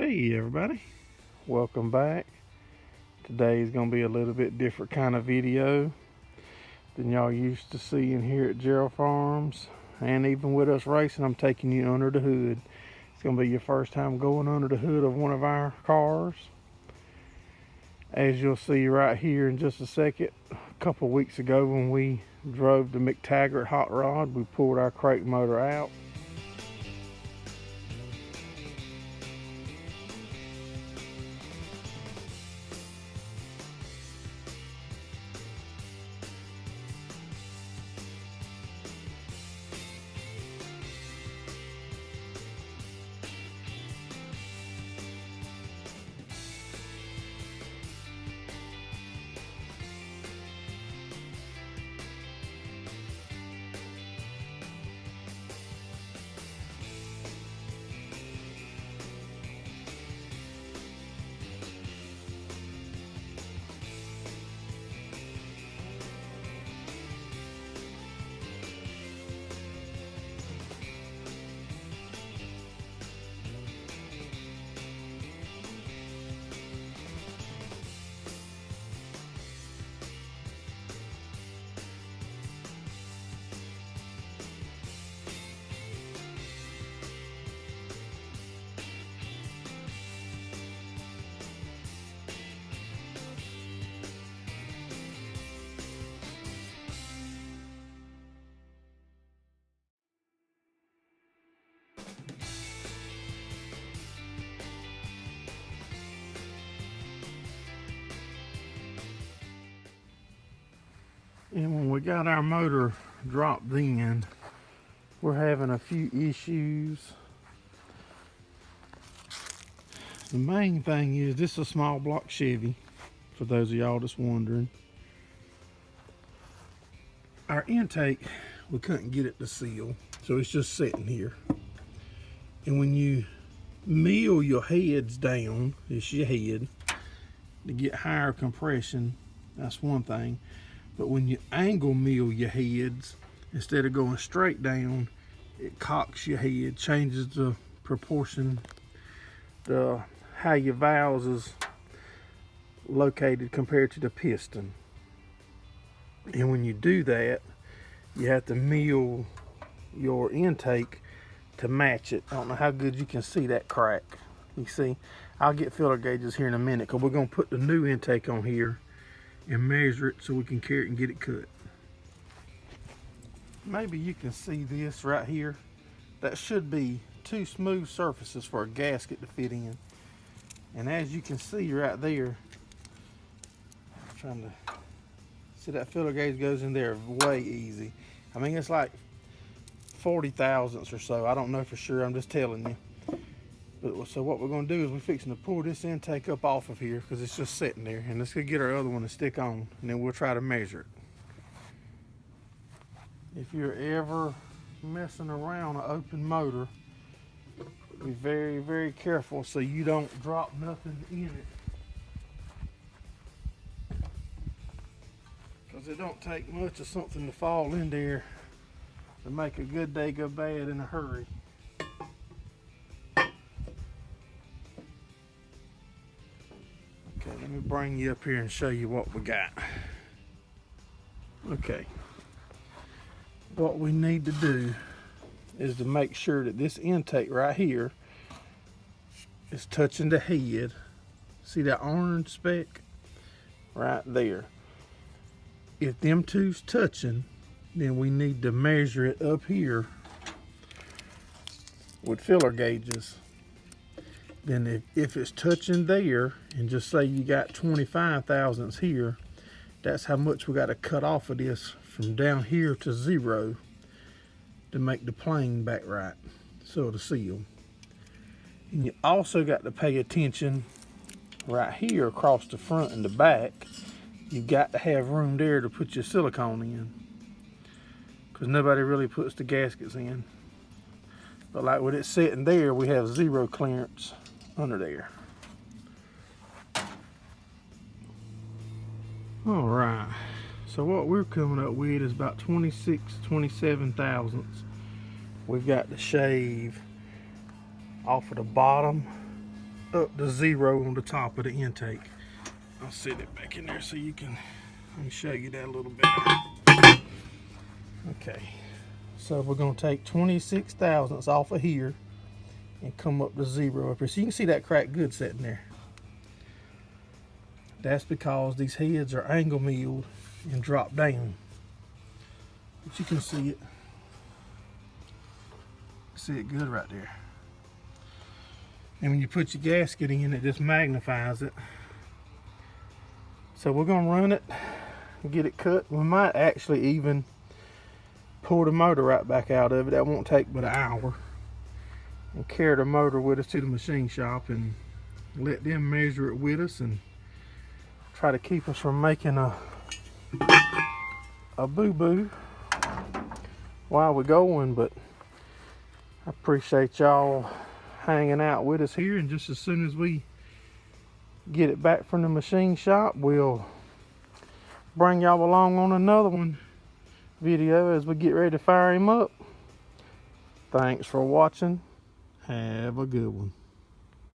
Hey everybody, welcome back. Today is going to be a little bit different kind of video than y'all used to seeing here at Gerraldfarms, and even with us racing, I'm taking you under the hood. It's going to be your first time going under the hood of one of our cars. As you'll see right here in just a second, a couple weeks ago when we drove the McTaggart hot rod, we pulled our crate motor out. And when we got our motor dropped in, we're having a few issues. The main thing is this is a small block Chevy, for those of y'all that's wondering. Our intake, we couldn't get it to seal, so it's just sitting here. And when you mill your heads down, it's your head, to get higher compression, that's one thing. But when you angle mill your heads, instead of going straight down, it cocks your head, changes the proportion, how your valves is located compared to the piston. And when you do that, you have to mill your intake to match it. I don't know how good you can see that crack. You see, I'll get filler gauges here in a minute, because we're going to put the new intake on here and measure it so we can carry it and get it cut. Maybe you can see this right here. That should be two smooth surfaces for a gasket to fit in. And as you can see right there, I'm trying to see, that filler gauge goes in there way easy. I mean, it's like 40 thousandths or so. I don't know for sure, I'm just telling you. But, so what we're going to do is we're fixing to pull this intake up off of here, because it's just sitting there, and let's go get our other one to stick on, and then we'll try to measure it. If you're ever messing around an open motor, be very, very careful so you don't drop nothing in it, because it don't take much of something to fall in there to make a good day go bad in a hurry. Okay, let me bring you up here and show you what we got. Okay, what we need to do is to make sure that this intake right here is touching the head. See that orange speck right there? If them two's touching, then we need to measure it up here with filler gauges. Then if it's touching there, and just say you got 25 thousandths here, that's how much we got to cut off of this from down here to 0 to make the plane back right, so it'll seal. And you also got to pay attention right here across the front and the back. You've got to have room there to put your silicone in, because nobody really puts the gaskets in. But like with it sitting there, we have 0 clearance under there. All right, so what we're coming up with is about 27 thousandths. We've got to shave off of the bottom up to 0 on the top of the intake. I'll set it back in there so you can, let me show you that a little bit. Okay, so we're going to take 26 thousandths off of here and come up to 0 up here. So you can see that crack good sitting there. That's because these heads are angle milled and drop down. But you can see it. See it good right there. And when you put your gasket in, it just magnifies it. So we're gonna run it and get it cut. We might actually even pull the motor right back out of it. That won't take but an hour. And carry the motor with us to the machine shop and let them measure it with us and try to keep us from making a boo-boo while we're going. But I appreciate y'all hanging out with us here, and just as soon as we get it back from the machine shop, we'll bring y'all along on another video as we get ready to fire him up. Thanks for watching. Have a good one.